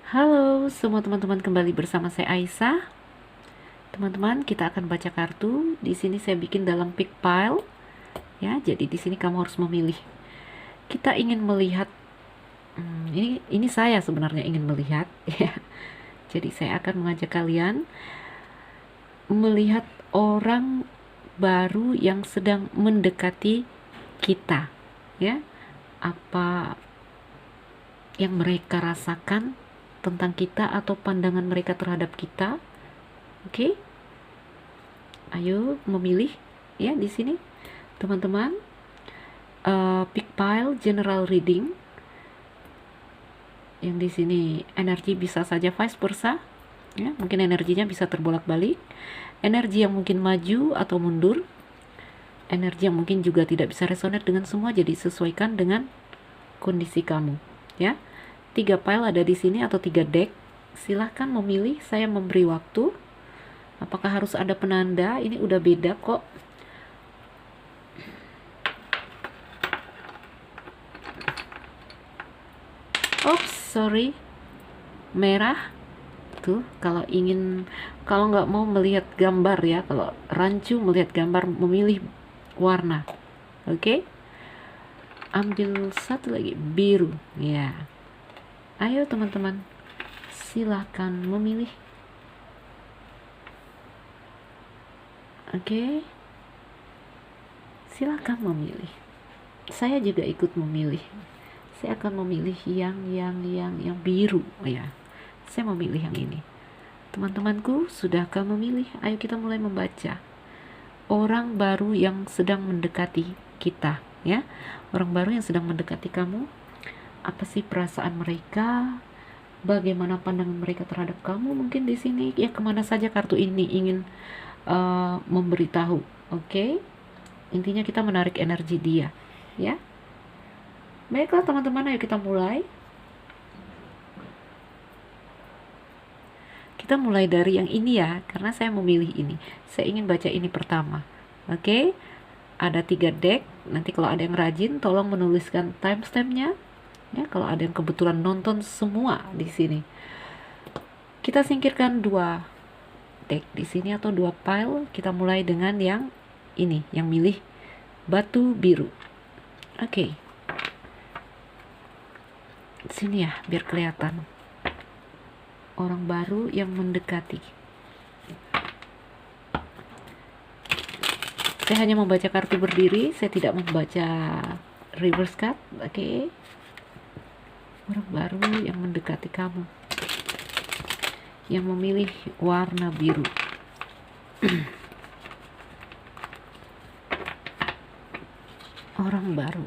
Halo semua teman-teman, kembali bersama saya Aisyah. Teman-teman, kita akan baca kartu. Di sini saya bikin dalam pick pile ya. Jadi di sini kamu harus memilih. Kita ingin melihat ini saya sebenarnya ingin melihat ya. Jadi saya akan mengajak kalian melihat orang baru yang sedang mendekati kita ya. Apa yang mereka rasakan tentang kita atau pandangan mereka terhadap kita. Oke? Ayo memilih ya di sini, teman-teman. Pick pile general reading. Yang di sini energi bisa saja vice versa. Ya, mungkin energinya bisa terbolak-balik. Energi yang mungkin maju atau mundur. Energi yang mungkin juga tidak bisa resonate dengan semua, jadi sesuaikan dengan kondisi kamu. Ya, 3 pile ada di sini atau 3 deck. Silahkan memilih. Saya memberi waktu. Apakah harus ada penanda? Ini udah beda kok. Oops, sorry. Merah. Tuh, kalau nggak mau melihat gambar ya, kalau rancu melihat gambar, memilih warna. Oke? Ambil satu lagi, biru. Ya. Ayo teman-teman. Silakan memilih. Oke. Silakan memilih. Saya juga ikut memilih. Saya akan memilih yang biru ya. Saya memilih yang ini. Teman-temanku, sudahkah memilih? Ayo kita mulai membaca. Orang baru yang sedang mendekati kita ya. Orang baru yang sedang mendekati kamu. Apa sih perasaan mereka? Bagaimana pandangan mereka terhadap kamu? Mungkin di sini ya, kemana saja kartu ini ingin memberitahu. Oke? Intinya kita menarik energi dia ya. Baiklah teman-teman, ayo kita mulai. Kita mulai dari yang ini ya, karena saya memilih ini. Saya ingin baca ini pertama. Oke? Ada 3 deck. Nanti kalau ada yang rajin, tolong menuliskan timestampnya. Ya, kalau ada yang kebetulan nonton semua di sini. Kita singkirkan 2 deck di sini atau 2 pile. Kita mulai dengan yang ini, yang milih batu biru. Oke. Sini ya, biar kelihatan. Orang baru yang mendekati. Saya hanya membaca kartu berdiri, saya tidak membaca reverse card. Oke. Orang baru yang mendekati kamu, yang memilih warna biru. Orang baru.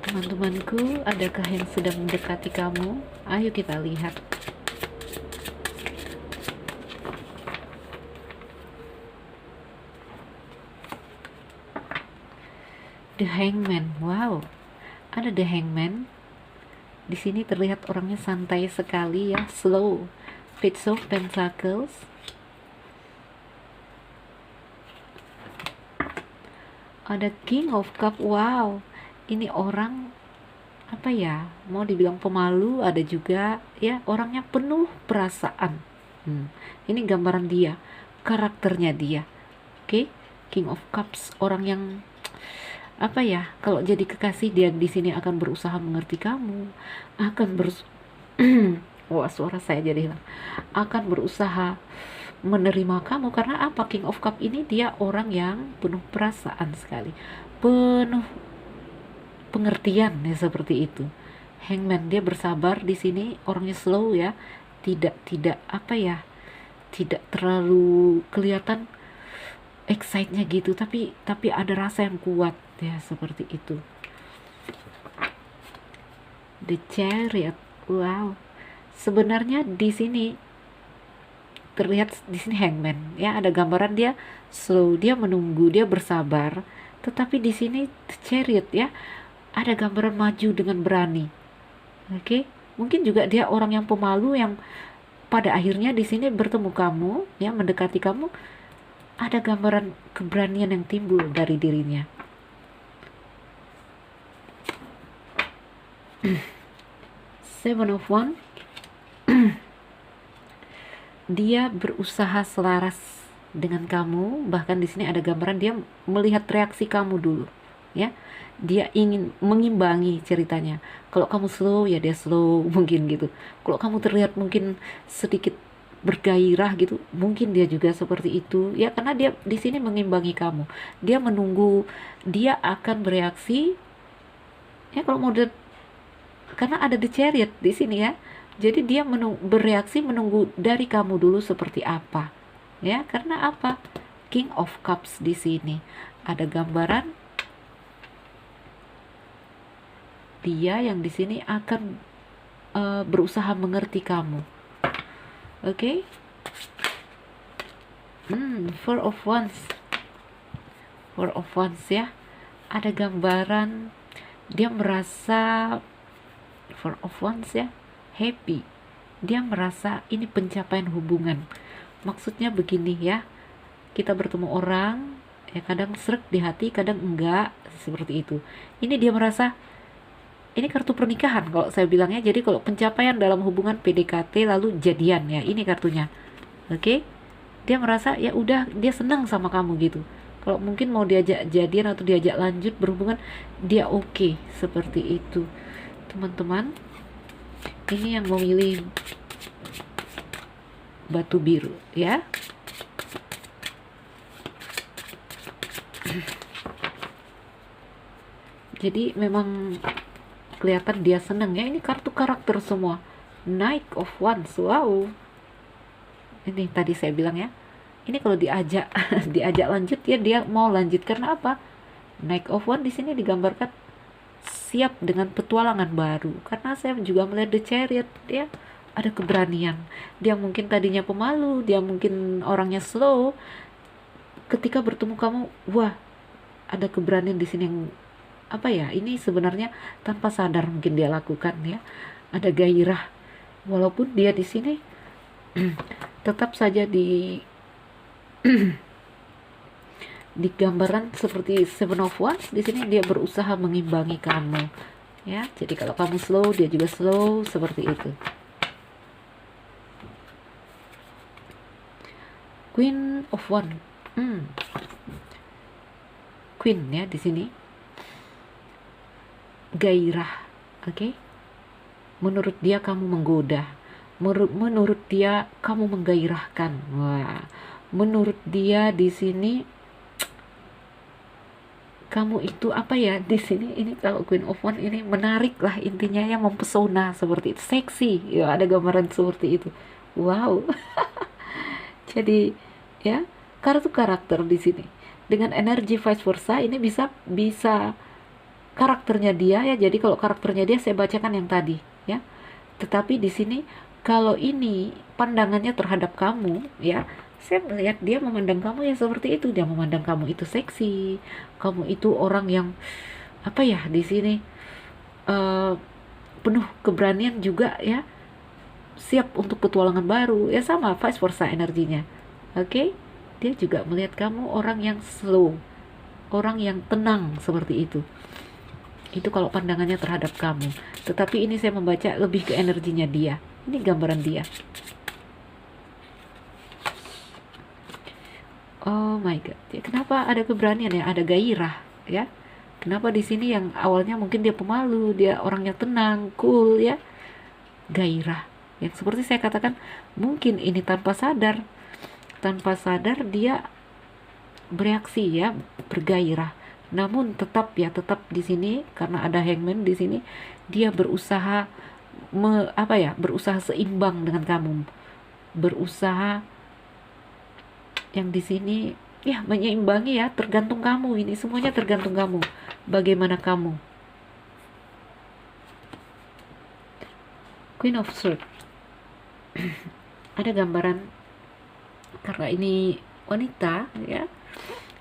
Teman-temanku, adakah yang sedang mendekati kamu? Ayo kita lihat. The Hangman. Wow. Ada The Hangman. Di sini terlihat orangnya santai sekali ya, slow. Page of Pentacles. Ada King of Cup. Wow. Ini orang apa ya, mau dibilang pemalu, ada juga ya orangnya penuh perasaan. Ini gambaran dia, karakternya dia. Oke, King of Cups, orang yang apa ya, kalau jadi kekasih dia di sini akan berusaha mengerti kamu, akan wah, suara saya jadi hilang, akan berusaha menerima kamu. Karena apa? King of Cup ini dia orang yang penuh perasaan sekali, penuh pengertian ya, seperti itu. Hangman, dia bersabar di sini, orangnya slow ya, tidak apa ya, tidak terlalu kelihatan excite-nya gitu, tapi ada rasa yang kuat ya, seperti itu. The Chariot. Wow. Sebenarnya di sini terlihat di sini Hangman ya, ada gambaran dia slow, dia menunggu, dia bersabar. Tetapi di sini The Chariot ya, ada gambaran maju dengan berani. Oke, mungkin juga dia orang yang pemalu yang pada akhirnya di sini bertemu kamu ya, mendekati kamu. Ada gambaran keberanian yang timbul dari dirinya. Seven of One, dia berusaha selaras dengan kamu. Bahkan di sini ada gambaran dia melihat reaksi kamu dulu, ya. Dia ingin mengimbangi ceritanya. Kalau kamu slow, ya dia slow mungkin gitu. Kalau kamu terlihat mungkin sedikit bergairah gitu, mungkin dia juga seperti itu, ya. Karena dia di sini mengimbangi kamu. Dia menunggu, dia akan bereaksi, ya. Kalau mode, karena ada the chariot di sini, ya. Jadi dia bereaksi menunggu dari kamu dulu seperti apa, ya. Karena apa? King of Cups di sini ada gambaran dia yang di sini akan berusaha mengerti kamu. Oke? Four of Wands. Four of Wands, ya. Ada gambaran dia merasa, Four of Wands, ya, happy. Dia merasa ini pencapaian hubungan. Maksudnya begini, ya. Kita bertemu orang, ya, kadang srek di hati, kadang enggak, seperti itu. Ini dia merasa ini kartu pernikahan kalau saya bilangnya. Jadi kalau pencapaian dalam hubungan PDKT lalu jadian, ya, ini kartunya. Oke? Dia merasa ya udah, dia senang sama kamu gitu. Kalau mungkin mau diajak jadian atau diajak lanjut berhubungan, dia oke, seperti itu. Teman-teman, ini yang memilih batu biru, ya. Jadi memang kelihatan dia senang, ya. Ini kartu karakter semua. Knight of Wands. Wow. Ini tadi saya bilang, ya. Ini kalau diajak diajak lanjut, ya dia mau lanjut. Karena apa? Knight of Wands di sini digambarkan siap dengan petualangan baru. Karena saya juga melihat the chariot, ya. Ada keberanian. Dia mungkin tadinya pemalu, dia mungkin orangnya slow. Ketika bertemu kamu, wah, ada keberanian di sini yang apa ya? Ini sebenarnya tanpa sadar mungkin dia lakukan, ya. Ada gairah. Walaupun dia di sini tetap saja di di gambaran seperti Seven of Wands di sini dia berusaha mengimbangi kamu, ya. Jadi kalau kamu slow, dia juga slow, seperti itu. Queen of Wands. Queen, ya, di sini gairah, oke. Menurut dia kamu menggoda, menurut dia kamu menggairahkan. Wah, menurut dia di sini kamu itu apa ya, di sini ini kalau Queen of Wands ini menarik lah, intinya ya, mempesona seperti itu, seksi, ya, ada gambaran seperti itu. Wow. Jadi, ya, kartu karakter di sini dengan energi vice versa ini bisa karakternya dia, ya. Jadi kalau karakternya dia saya bacakan yang tadi, ya. Tetapi di sini kalau ini pandangannya terhadap kamu, ya, saya melihat dia memandang kamu ya seperti itu. Dia memandang kamu itu seksi, kamu itu orang yang apa ya, di sini penuh keberanian juga, ya, siap untuk petualangan baru, ya, sama vice versa energinya. Oke? Dia juga melihat kamu orang yang slow, orang yang tenang, seperti itu. Itu kalau pandangannya terhadap kamu. Tetapi ini saya membaca lebih ke energinya dia. Ini gambaran dia. Oh my god. Ya, kenapa ada keberanian, ya? Ada gairah, ya. Kenapa di sini yang awalnya mungkin dia pemalu, dia orangnya tenang, cool, ya. Gairah. Yang seperti saya katakan, mungkin ini tanpa sadar dia bereaksi, ya, bergairah. Namun tetap di sini karena ada Hangman di sini, dia berusaha berusaha seimbang dengan kamu. Berusaha yang di sini, ya, menyeimbangi, ya, tergantung kamu. Ini semuanya tergantung kamu. Bagaimana kamu? Queen of Swords. Ada gambaran karena ini wanita, ya.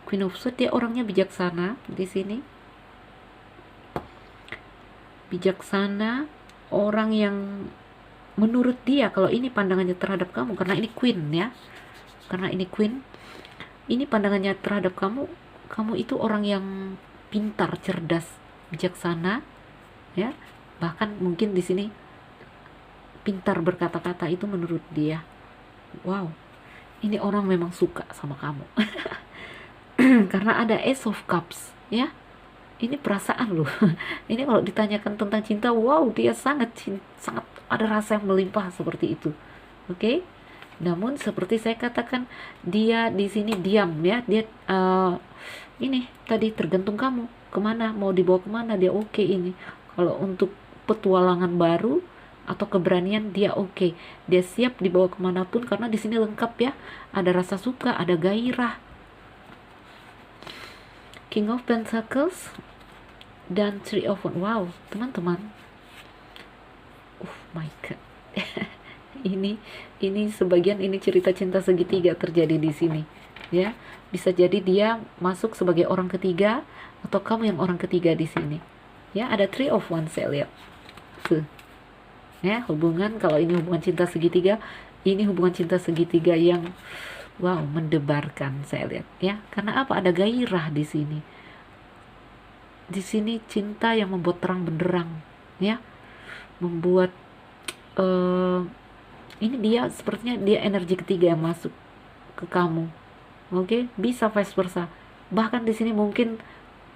Queen of Swords dia orangnya bijaksana di sini. Bijaksana, orang yang menurut dia kalau ini pandangannya terhadap kamu, karena ini Queen, ya. Karena ini Queen, ini pandangannya terhadap kamu itu orang yang pintar, cerdas, bijaksana, ya. Bahkan mungkin di sini pintar berkata-kata itu menurut dia. Wow, ini orang memang suka sama kamu. Karena ada Ace of Cups, ya. Ini perasaan loh. Ini kalau ditanyakan tentang cinta, wow, dia sangat sangat ada rasa yang melimpah seperti itu. Oke? Namun seperti saya katakan, dia di sini diam, ya. Dia ini tadi tergantung kamu kemana, mau dibawa kemana, dia oke ini. Kalau untuk petualangan baru atau keberanian, dia oke, dia siap dibawa kemanapun, karena di sini lengkap ya, ada rasa suka, ada gairah. King of Pentacles dan Three of Wands. Wow, teman-teman, my god. ini sebagian ini cerita cinta segitiga terjadi di sini, ya. Bisa jadi dia masuk sebagai orang ketiga atau kamu yang orang ketiga di sini. Ya, ada Three of Wands saya lihat. Tuh. Ya, hubungan, kalau ini hubungan cinta segitiga, ini hubungan cinta segitiga yang wow, mendebarkan saya lihat, ya. Karena apa? Ada gairah di sini. Di sini cinta yang membuat terang benderang, ya. Membuat ini dia sepertinya dia energi ketiga yang masuk ke kamu. Oke, bisa vice versa. Bahkan di sini mungkin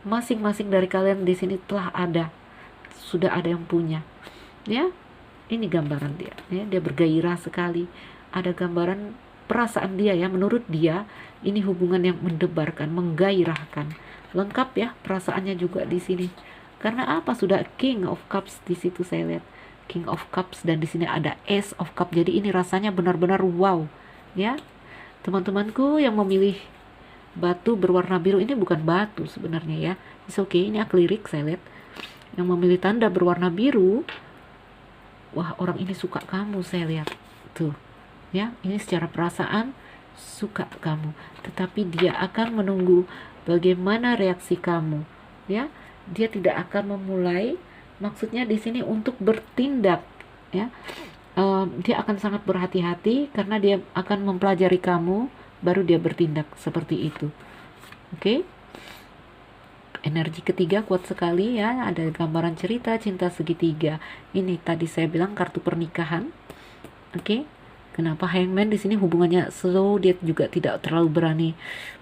masing-masing dari kalian di sini sudah ada yang punya. Ya, ini gambaran dia. Ya, dia bergairah sekali. Ada gambaran perasaan dia, ya. Menurut dia, ini hubungan yang mendebarkan, menggairahkan. Lengkap ya perasaannya juga di sini. Karena apa? Sudah King of Cups di situ saya lihat. King of Cups, dan di sini ada Ace of Cups. Jadi ini rasanya benar-benar wow, ya. Teman-temanku yang memilih batu berwarna biru, ini bukan batu sebenarnya ya. It's okay, ini akrilik saya lihat. Yang memilih tanda berwarna biru, wah, orang ini suka kamu saya lihat. Tuh. Ya, ini secara perasaan suka kamu. Tetapi dia akan menunggu bagaimana reaksi kamu. Ya, dia tidak akan memulai, maksudnya di sini untuk bertindak, ya. Dia akan sangat berhati-hati karena dia akan mempelajari kamu, baru dia bertindak seperti itu. Oke? Energi ketiga kuat sekali ya, ada gambaran cerita cinta segitiga. Ini tadi saya bilang kartu pernikahan. Oke? Kenapa Hangman di sini hubungannya slow, dia juga tidak terlalu berani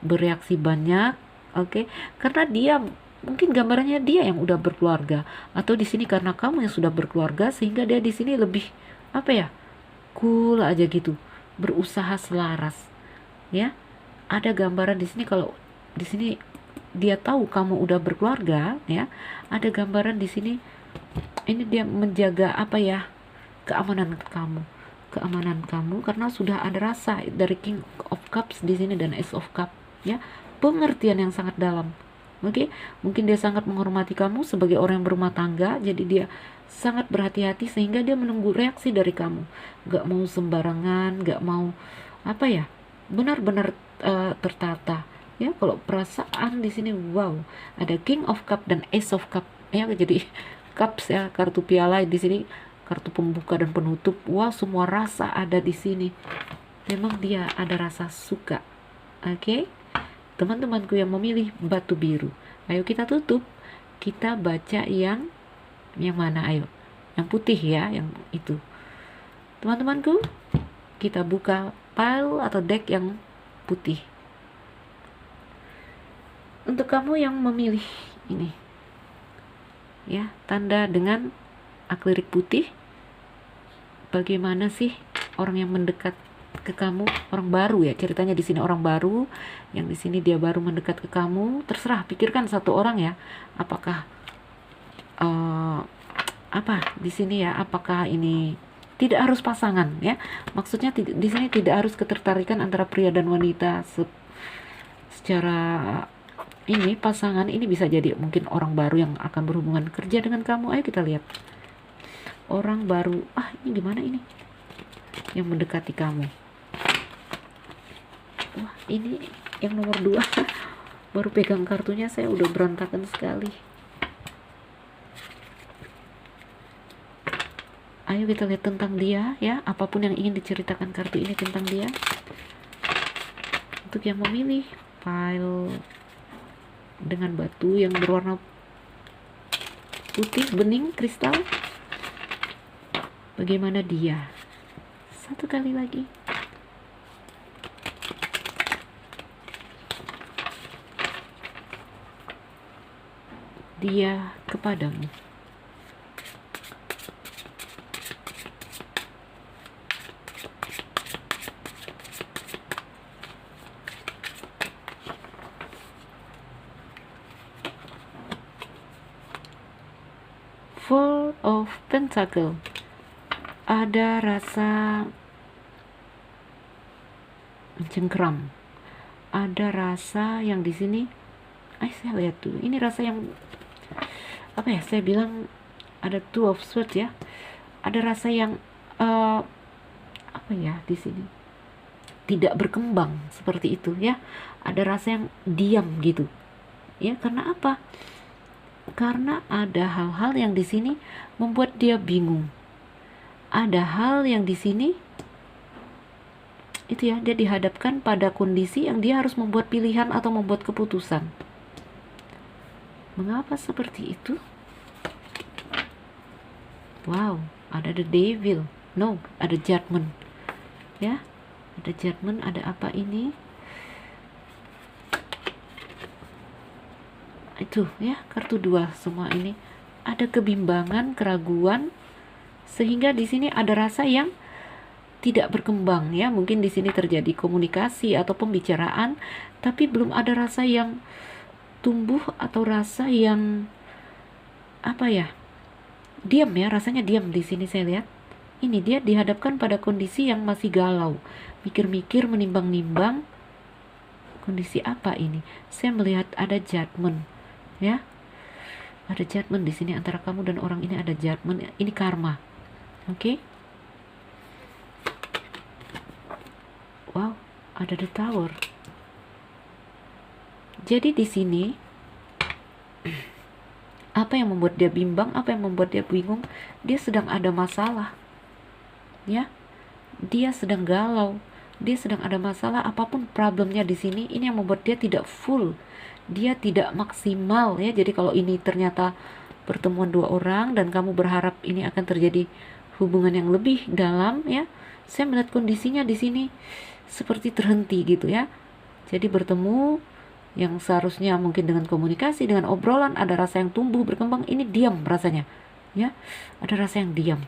bereaksi banyak. Oke? Karena dia mungkin gambarannya dia yang udah berkeluarga, atau di sini karena kamu yang sudah berkeluarga sehingga dia di sini lebih apa ya, cool aja gitu, berusaha selaras, ya. Ada gambaran di sini kalau di sini dia tahu kamu udah berkeluarga, ya. Ada gambaran di sini ini dia menjaga apa ya, keamanan kamu karena sudah ada rasa dari King of Cups di sini dan Ace of Cups, ya. Pengertian yang sangat dalam. Oke, mungkin dia sangat menghormati kamu sebagai orang yang berumah tangga, jadi dia sangat berhati-hati sehingga dia menunggu reaksi dari kamu. Gak mau sembarangan, gak mau apa ya, benar-benar tertata. Ya, kalau perasaan di sini wow, ada King of Cup dan Ace of Cup. Ya, jadi cups ya, kartu piala di sini, kartu pembuka dan penutup. Wow, semua rasa ada di sini. Memang dia ada rasa suka. Oke. Teman-temanku yang memilih batu biru, ayo kita tutup, kita baca yang mana, ayo, yang putih ya, yang itu. Teman-temanku, kita buka pile atau deck yang putih. Untuk kamu yang memilih ini, ya, tanda dengan akrilik putih, bagaimana sih orang yang mendekat ke kamu, orang baru ya, ceritanya di sini orang baru, yang di sini dia baru mendekat ke kamu. Terserah, pikirkan satu orang ya, apakah apa di sini ya, apakah ini tidak harus pasangan ya, maksudnya di sini tidak harus ketertarikan antara pria dan wanita secara ini pasangan. Ini bisa jadi mungkin orang baru yang akan berhubungan kerja dengan kamu. Ayo kita lihat orang baru, ini gimana ini yang mendekati kamu. Wah, ini yang nomor 2. Baru pegang kartunya saya udah berantakan sekali. Ayo kita lihat tentang dia ya, apapun yang ingin diceritakan kartu ini tentang dia. Untuk yang memilih pile dengan batu yang berwarna putih bening kristal, Bagaimana dia? Satu kali lagi. Dia kepadamu. Four of Pentacle. Ada rasa mencengkeram. Ada rasa yang di sini. Saya lihat dulu. Ini rasa yang apa ya? Saya bilang ada Two of Swords ya. Ada rasa yang apa ya di sini? Tidak berkembang seperti itu ya. Ada rasa yang diam gitu. Ya, karena apa? Karena ada hal-hal yang di sini membuat dia bingung. Ada hal yang di sini itu ya, dia dihadapkan pada kondisi yang dia harus membuat pilihan atau membuat keputusan. Mengapa seperti itu? Wow, ada the devil. No, ada judgment. Ya, ada judgment, ada apa ini? Itu ya, kartu 2 semua ini. Ada kebimbangan, keraguan, sehingga di sini ada rasa yang tidak berkembang ya. Mungkin di sini terjadi komunikasi atau pembicaraan, tapi belum ada rasa yang tumbuh atau rasa yang apa ya? Diam ya, rasanya diam di sini saya lihat. Ini dia dihadapkan pada kondisi yang masih galau, mikir-mikir, menimbang-nimbang. Kondisi apa ini? Saya melihat ada judgment. Ya, ada judgment di sini antara kamu dan orang ini, ada judgment. Ini karma, oke? Wow, ada the Tower. Jadi di sini apa yang membuat dia bimbang, apa yang membuat dia bingung? Dia sedang ada masalah, ya. Dia sedang galau, dia sedang ada masalah. Apapun problemnya di sini, ini yang membuat dia tidak full. Dia tidak maksimal ya. Jadi kalau ini ternyata pertemuan dua orang dan kamu berharap ini akan terjadi hubungan yang lebih dalam ya, saya melihat kondisinya di sini seperti terhenti gitu ya. Jadi bertemu yang seharusnya mungkin dengan komunikasi, dengan obrolan, ada rasa yang tumbuh berkembang, ini diam rasanya ya. Ada rasa yang diam.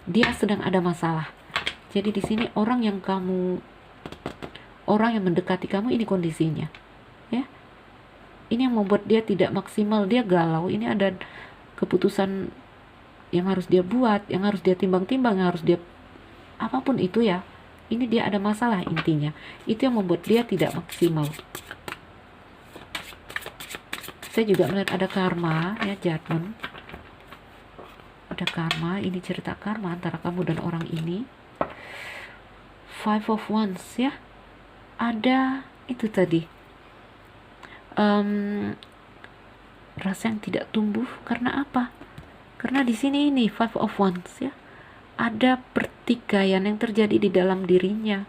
Dia sedang ada masalah. Jadi di sini orang yang mendekati kamu, ini kondisinya ya. Ini yang membuat dia tidak maksimal, dia galau. Ini ada keputusan yang harus dia buat, yang harus dia timbang-timbang, yang harus dia apapun itu ya. Ini dia ada masalah intinya. Itu yang membuat dia tidak maksimal. Saya juga melihat ada karma ya, judgment. Ada karma, ini cerita karma antara kamu dan orang ini. Five of Wands ya. Ada itu tadi. Rasa yang tidak tumbuh karena apa? Karena di sini ini Five of Wands ya. Ada pertikaian yang terjadi di dalam dirinya.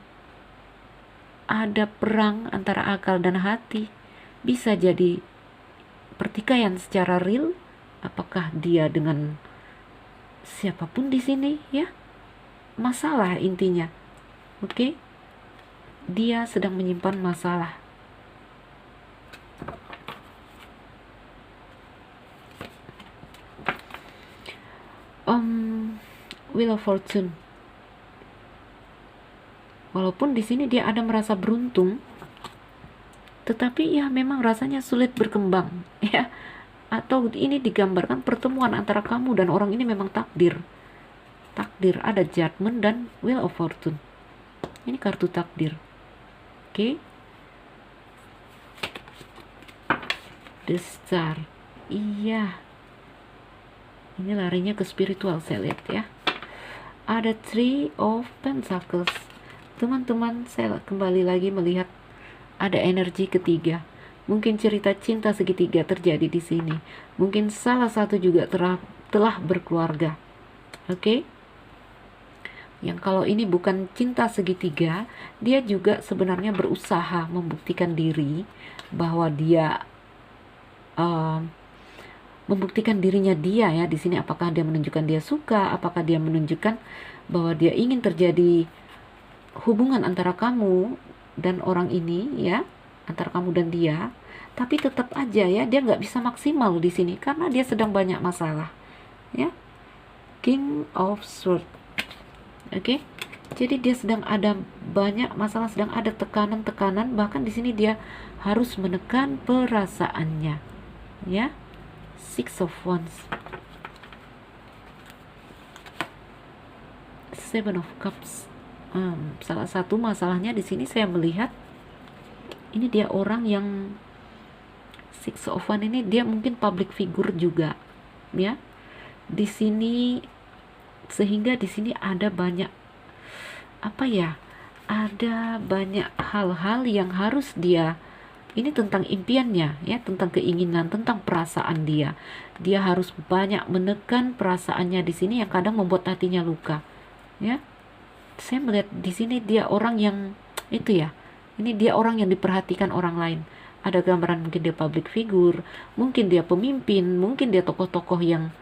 Ada perang antara akal dan hati. Bisa jadi pertikaian secara real. Apakah dia dengan siapapun di sini ya? Masalah intinya. Oke? Dia sedang menyimpan masalah. Wheel of Fortune. Walaupun di sini dia ada merasa beruntung, tetapi ya memang rasanya sulit berkembang ya. Atau ini digambarkan pertemuan antara kamu dan orang ini memang takdir. Takdir, ada judgment dan Wheel of Fortune. Ini kartu takdir. Oke. The Star. Iya. Ini larinya ke spiritual saya lihat ya. Ada Three of Pentacles. Teman-teman, saya kembali lagi melihat ada energi ketiga. Mungkin cerita cinta segitiga terjadi di sini. Mungkin salah satu juga telah berkeluarga. Oke? Yang kalau ini bukan cinta segitiga, dia juga sebenarnya berusaha membuktikan diri bahwa dia membuktikan dirinya dia ya di sini. Apakah dia menunjukkan dia suka, apakah dia menunjukkan bahwa dia ingin terjadi hubungan antara kamu dan orang ini ya, antara kamu dan dia. Tapi tetap aja ya dia nggak bisa maksimal di sini karena dia sedang banyak masalah ya. King of Swords. Oke. Jadi dia sedang ada banyak masalah, sedang ada tekanan-tekanan, bahkan di sini dia harus menekan perasaannya ya. Six of Wands. Seven of Cups. Salah satu masalahnya di sini saya melihat ini dia orang yang Six of Wands ini dia mungkin public figure juga ya. Di sini sehingga di sini ada banyak ada banyak hal-hal yang harus dia, ini tentang impiannya ya, tentang keinginan, tentang perasaan dia harus banyak menekan perasaannya di sini yang kadang membuat hatinya luka ya. Saya melihat di sini dia orang yang itu ya, ini dia orang yang diperhatikan orang lain. Ada gambaran mungkin dia public figure, mungkin dia pemimpin, mungkin dia tokoh-tokoh yang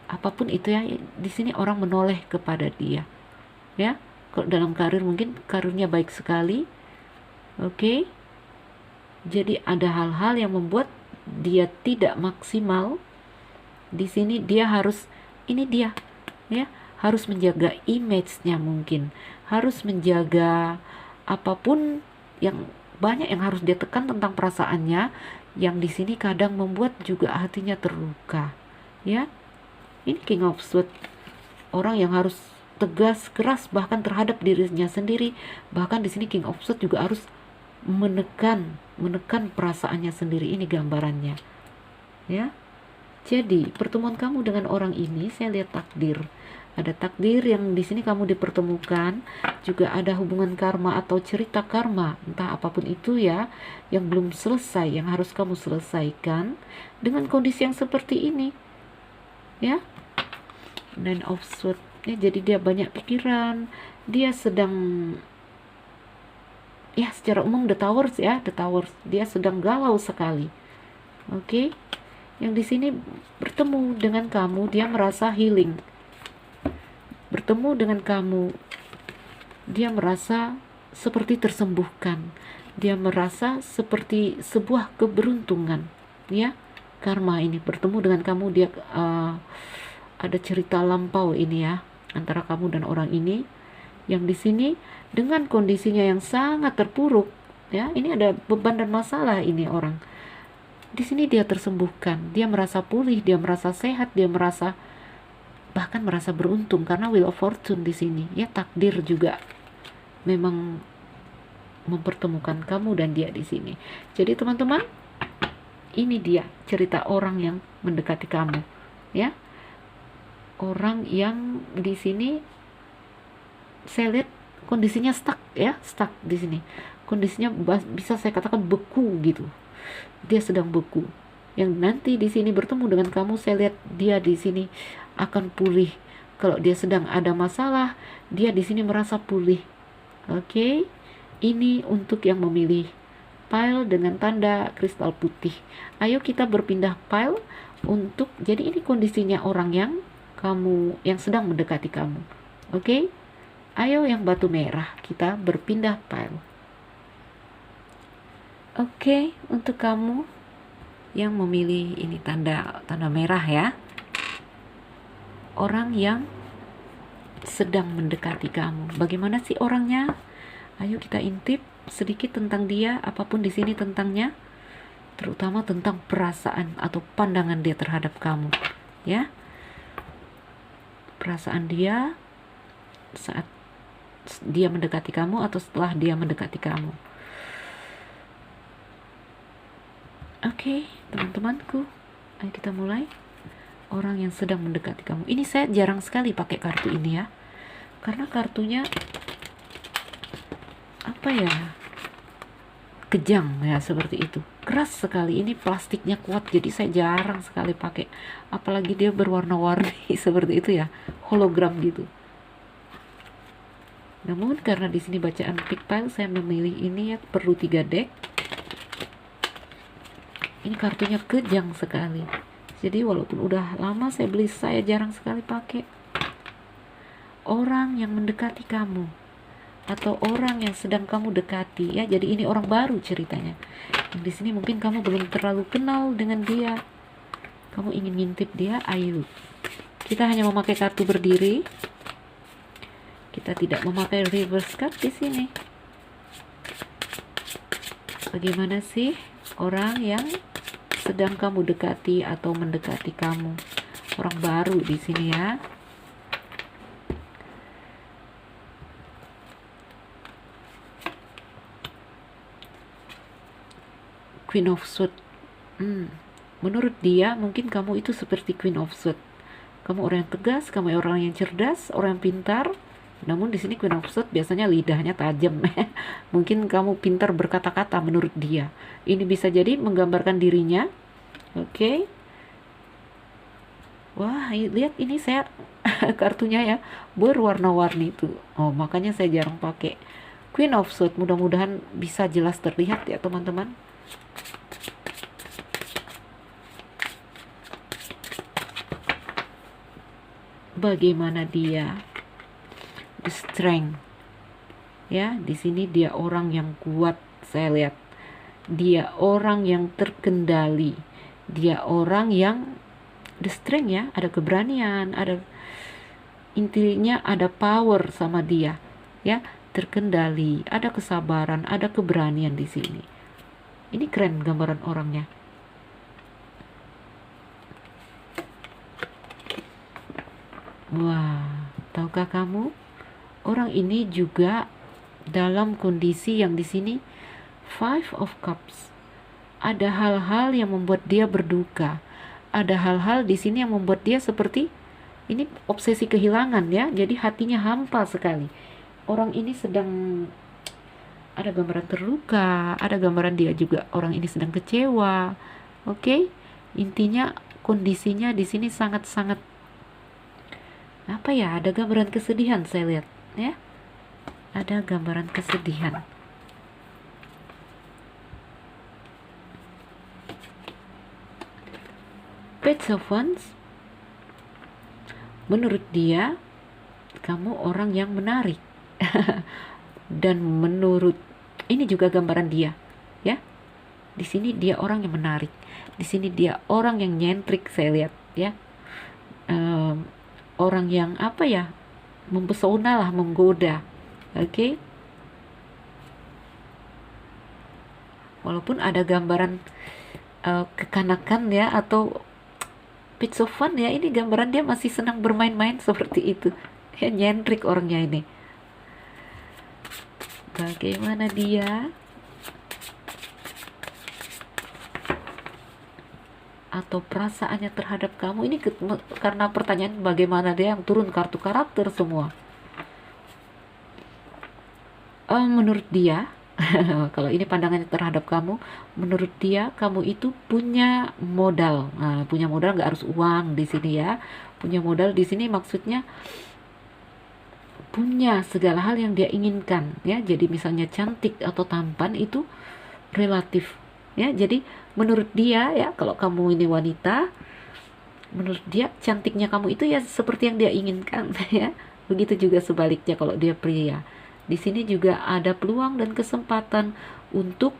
apapun itu ya. Di sini orang menoleh kepada dia ya. Kalau dalam karir mungkin karirnya baik sekali. Oke. Jadi ada hal-hal yang membuat dia tidak maksimal. Di sini dia harus, ini dia ya, harus menjaga image-nya, mungkin harus menjaga apapun yang banyak yang harus dia tekan tentang perasaannya, yang di sini kadang membuat juga hatinya terluka ya. Ini King of Swords, orang yang harus tegas, keras bahkan terhadap dirinya sendiri. Bahkan di sini King of Swords juga harus menekan perasaannya sendiri. Ini gambarannya ya. Jadi pertemuan kamu dengan orang ini, saya lihat takdir. Ada takdir yang di sini kamu dipertemukan, juga ada hubungan karma atau cerita karma, entah apapun itu ya, yang belum selesai, yang harus kamu selesaikan dengan kondisi yang seperti ini ya. Nine of Swords ya, jadi dia banyak pikiran, dia sedang ya, secara umum The Towers ya, The Towers, dia sedang galau sekali. Oke. Yang di sini bertemu dengan kamu, dia merasa healing. Bertemu dengan kamu, dia merasa seperti tersembuhkan. Dia merasa seperti sebuah keberuntungan ya. Karma ini bertemu dengan kamu, dia ada cerita lampau ini ya antara kamu dan orang ini, yang di sini dengan kondisinya yang sangat terpuruk ya. Ini ada beban dan masalah ini orang. Di sini dia tersembuhkan, dia merasa pulih, dia merasa sehat, dia merasa bahkan merasa beruntung karena Wheel of Fortune di sini ya. Takdir juga memang mempertemukan kamu dan dia di sini. Jadi teman-teman, ini dia cerita orang yang mendekati kamu ya. Orang yang di sini saya lihat kondisinya stuck ya, stuck di sini. Kondisinya bisa saya katakan beku gitu. Dia sedang beku. Yang nanti di sini bertemu dengan kamu, saya lihat dia di sini akan pulih. Kalau dia sedang ada masalah, dia di sini merasa pulih. Oke. Ini untuk yang memilih pile dengan tanda kristal putih. Ayo kita berpindah pile untuk, jadi ini kondisinya orang yang kamu, yang sedang mendekati kamu. Oke. Ayo yang batu merah, kita berpindah pile. Oke, untuk kamu yang memilih ini tanda merah ya, orang yang sedang mendekati kamu. Bagaimana sih orangnya? Ayo kita intip sedikit tentang dia, apapun di sini tentangnya, terutama tentang perasaan atau pandangan dia terhadap kamu ya. Perasaan dia saat dia mendekati kamu atau setelah dia mendekati kamu. Oke, teman-temanku, ayo kita mulai. Orang yang sedang mendekati kamu. Ini saya jarang sekali pakai kartu ini ya, karena kartunya kejam ya, seperti itu, keras sekali. Ini plastiknya kuat, jadi saya jarang sekali pakai. Apalagi dia berwarna-warni seperti itu ya, hologram gitu. Namun karena di sini bacaan pick pile, saya memilih ini ya, perlu 3 deck. Ini kartunya kejam sekali. Jadi walaupun udah lama saya beli, saya jarang sekali pakai. Orang yang mendekati kamu atau orang yang sedang kamu dekati, ya. Jadi ini orang baru ceritanya. Di sini mungkin kamu belum terlalu kenal dengan dia. Kamu ingin ngintip dia, ayo. Kita hanya memakai kartu berdiri. Kita tidak memakai reverse card di sini. Bagaimana sih orang yang sedang kamu dekati atau mendekati kamu? Orang baru di sini ya. Queen of Swords. Menurut dia mungkin kamu itu seperti Queen of Swords. Kamu orang yang tegas, kamu orang yang cerdas, orang yang pintar. Namun di sini Queen of Swords biasanya lidahnya tajam. Mungkin kamu pintar berkata-kata menurut dia. Ini bisa jadi menggambarkan dirinya. Oke. Wah, lihat ini saya kartunya ya berwarna-warni itu. Oh, makanya saya jarang pakai Queen of Swords. Mudah-mudahan bisa jelas terlihat ya teman-teman. Bagaimana dia? The strength. Ya, di sini dia orang yang kuat, saya lihat. Dia orang yang terkendali. Dia orang yang the strength ya, ada keberanian, ada intinya ada power sama dia. Ya, terkendali, ada kesabaran, ada keberanian di sini. Ini keren gambaran orangnya. Wah, tahukah kamu? Orang ini juga dalam kondisi yang di sini Five of Cups. Ada hal-hal yang membuat dia berduka. Ada hal-hal di sini yang membuat dia seperti ini obsesi kehilangan ya. Jadi hatinya hampa sekali. Orang ini sedang ada gambaran terluka, ada gambaran dia juga orang ini sedang kecewa. Oke? Intinya kondisinya di sini sangat-sangat apa ya? Ada gambaran kesedihan saya lihat ya. Ada gambaran kesedihan. Page of Wands. Menurut dia kamu orang yang menarik. Dan menurut ini juga gambaran dia ya. Di sini dia orang yang menarik. Di sini dia orang yang nyentrik saya lihat ya. Orang yang apa ya, mempesona lah, menggoda. Oke. Walaupun ada gambaran kekanakan ya, atau Page of Fun ya, ini gambaran dia masih senang bermain-main seperti itu ya, nyentrik orangnya ini. Bagaimana dia? Atau perasaannya terhadap kamu ini karena pertanyaan bagaimana dia yang turun kartu karakter semua. Menurut dia kalau ini pandangannya terhadap kamu, menurut dia kamu itu punya modal. Nah, punya modal nggak harus uang di sini ya. Punya modal di sini maksudnya punya segala hal yang dia inginkan ya. Jadi misalnya cantik atau tampan itu relatif ya. Jadi menurut dia ya, kalau kamu ini wanita, menurut dia cantiknya kamu itu ya seperti yang dia inginkan ya. Begitu juga sebaliknya kalau dia pria. Di sini juga ada peluang dan kesempatan untuk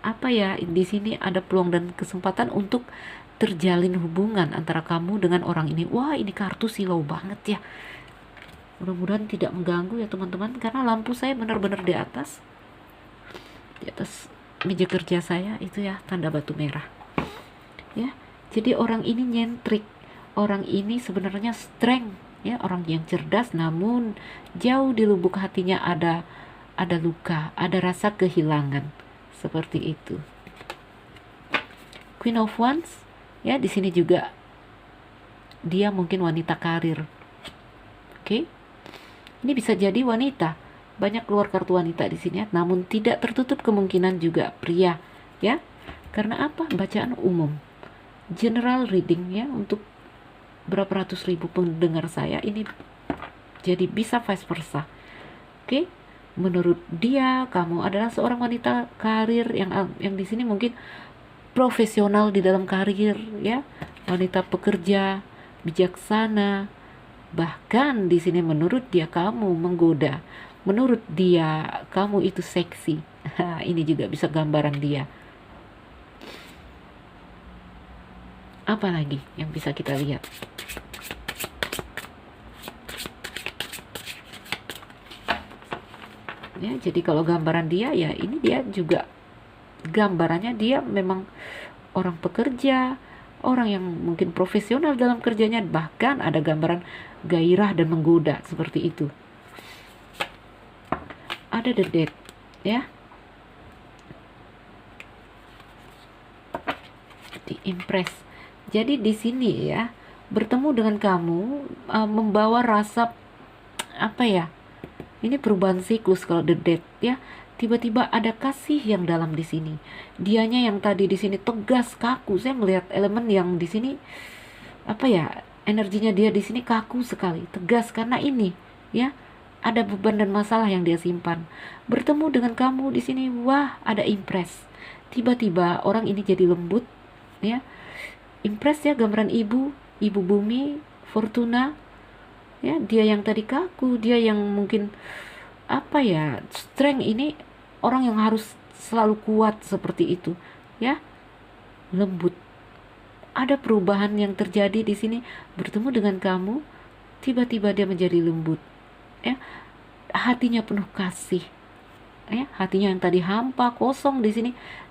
apa ya? Di sini ada peluang dan kesempatan untuk terjalin hubungan antara kamu dengan orang ini. Wah, ini kartu silau banget ya. Mudah-mudahan tidak mengganggu ya teman-teman, karena lampu saya benar-benar di atas meja kerja saya itu ya, tanda batu merah ya. Jadi orang ini nyentrik, orang ini sebenarnya strength ya, orang yang cerdas, namun jauh di lubuk hatinya ada luka, ada rasa kehilangan seperti itu. Queen of Wands ya, di sini juga dia mungkin wanita karir. Oke. Ini bisa jadi wanita. Banyak keluar kartu wanita di sini ya, namun tidak tertutup kemungkinan juga pria ya. Karena apa? Bacaan umum, general reading ya, untuk berapa ratus ribu pendengar saya ini, jadi bisa vice versa. Oke. Menurut dia kamu adalah seorang wanita karir yang di sini mungkin profesional di dalam karir ya, wanita pekerja, bijaksana. Bahkan di sini menurut dia kamu menggoda. Menurut dia kamu itu seksi. Ini juga bisa gambaran dia. Apa lagi yang bisa kita lihat? Ya, jadi kalau gambaran dia ya ini dia juga gambarannya dia memang orang pekerja, orang yang mungkin profesional dalam kerjanya, bahkan ada gambaran gairah dan menggoda seperti itu. Ada the dead, ya. Di impress. Jadi di sini ya, bertemu dengan kamu membawa rasa apa ya? Ini perubahan siklus kalau the dead ya. Tiba-tiba ada kasih yang dalam di sini. Dianya yang tadi di sini tegas, kaku. Saya melihat elemen yang di sini apa ya? Energinya dia di sini kaku sekali, tegas karena ini ya. Ada beban dan masalah yang dia simpan. Bertemu dengan kamu di sini, wah, ada impress. Tiba-tiba orang ini jadi lembut ya. Impress ya, gambaran ibu bumi, Fortuna. Ya, dia yang tadi kaku, dia yang mungkin apa ya, strength ini orang yang harus selalu kuat seperti itu ya, lembut. Ada perubahan yang terjadi di sini, bertemu dengan kamu tiba-tiba dia menjadi lembut ya, hatinya penuh kasih ya, hatinya yang tadi hampa kosong di sini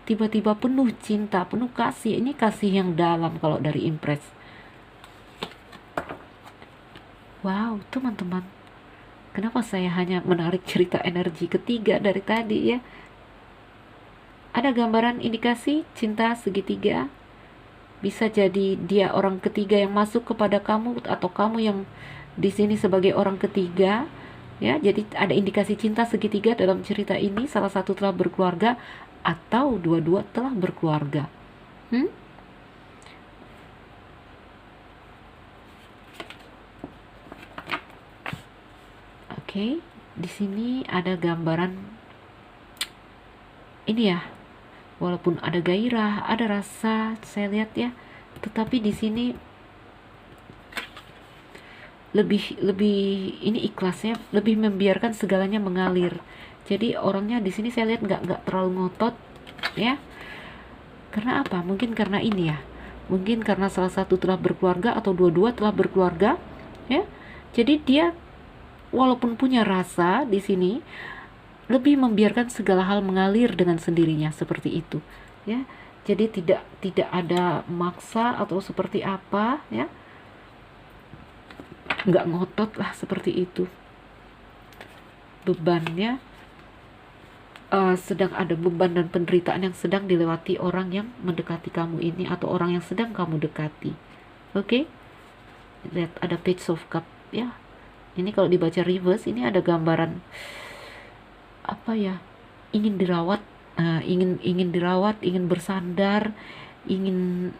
tiba-tiba penuh cinta, penuh kasih. Ini kasih yang dalam kalau dari impress. Wow, teman-teman, kenapa saya hanya menarik cerita energi ketiga dari tadi ya? Ada gambaran indikasi cinta segitiga. Bisa jadi dia orang ketiga yang masuk kepada kamu atau kamu yang di sini sebagai orang ketiga. Ya, jadi ada indikasi cinta segitiga dalam cerita ini. Salah satu telah berkeluarga atau dua-dua telah berkeluarga. Oke, di sini ada gambaran ini ya. Walaupun ada gairah, ada rasa, saya lihat ya, tetapi di sini lebih ini ikhlasnya, lebih membiarkan segalanya mengalir. Jadi orangnya di sini saya lihat nggak terlalu ngotot ya. Karena apa? Mungkin karena ini ya. Mungkin karena salah satu telah berkeluarga atau dua-dua telah berkeluarga ya. Jadi dia walaupun punya rasa di sini lebih membiarkan segala hal mengalir dengan sendirinya seperti itu ya. Jadi tidak ada maksa atau seperti apa ya, nggak ngotot lah seperti itu. Bebannya sedang ada beban dan penderitaan yang sedang dilewati orang yang mendekati kamu ini atau orang yang sedang kamu dekati. Oke? Lihat ada page of cup ya. Ini kalau dibaca reverse ini ada gambaran apa ya, ingin dirawat, ingin dirawat, ingin bersandar, ingin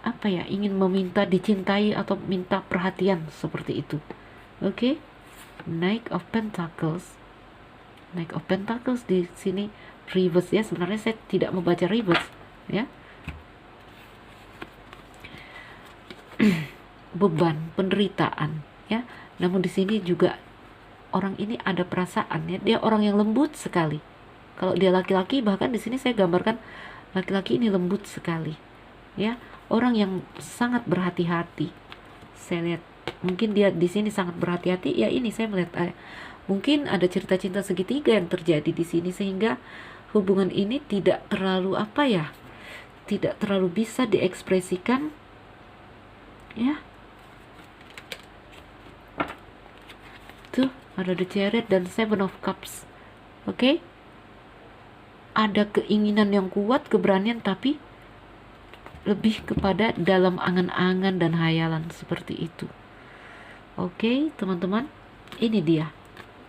apa ya, ingin meminta dicintai atau minta perhatian seperti itu. Oke? Knight of Pentacles di sini reverse ya. Sebenarnya saya tidak membaca reverse ya. Beban, penderitaan ya. Namun di sini juga orang ini ada perasaan ya, dia orang yang lembut sekali. Kalau dia laki-laki, bahkan di sini saya gambarkan laki-laki ini lembut sekali ya, orang yang sangat berhati-hati. Saya lihat mungkin dia di sini sangat berhati-hati ya. Ini saya melihat mungkin ada cerita cinta segitiga yang terjadi di sini sehingga hubungan ini tidak terlalu apa ya, tidak terlalu bisa diekspresikan ya. Tuh ada the Chariot dan Seven of Cups. Oke? Ada keinginan yang kuat, keberanian, tapi lebih kepada dalam angan-angan dan hayalan seperti itu. Oke, teman-teman, ini dia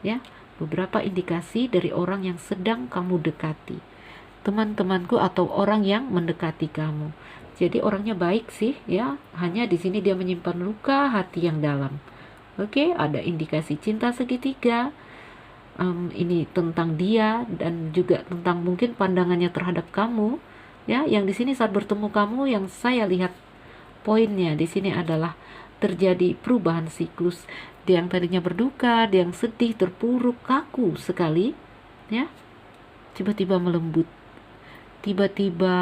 ya, beberapa indikasi dari orang yang sedang kamu dekati, teman-temanku atau orang yang mendekati kamu. Jadi orangnya baik sih ya, hanya di sini dia menyimpan luka hati yang dalam. Oke, ada indikasi cinta segitiga. Ini tentang dia dan juga tentang mungkin pandangannya terhadap kamu Ya, yang di sini saat bertemu kamu, yang saya lihat poinnya di sini adalah terjadi perubahan siklus. Dia yang tadinya berduka, dia yang sedih, terpuruk, kaku sekali, ya, tiba-tiba melembut, tiba-tiba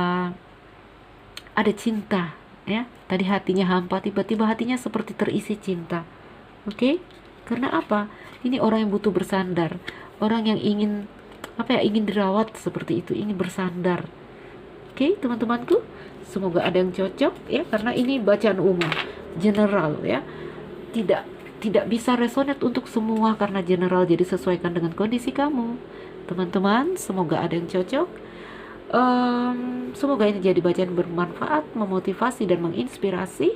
ada cinta, ya. Tadi hatinya hampa, tiba-tiba hatinya seperti terisi cinta. Oke? Karena apa? Ini orang yang butuh bersandar, orang yang ingin apa ya, ingin dirawat seperti itu, ingin bersandar. Oke, teman-temanku, semoga ada yang cocok ya, karena ini bacaan umum, general ya. Tidak tidak bisa resonate untuk semua karena general, jadi sesuaikan dengan kondisi kamu. Teman-teman, semoga ada yang cocok. Semoga ini jadi bacaan bermanfaat, memotivasi dan menginspirasi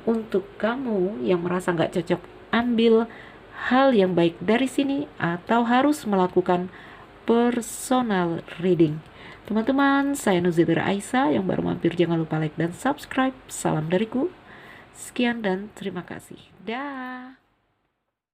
untuk kamu yang merasa nggak cocok. Ambil hal yang baik dari sini atau harus melakukan personal reading. Teman-teman, saya Nuzibir Aisyah. Yang baru mampir jangan lupa like dan subscribe. Salam dariku. Sekian dan terima kasih. Dah.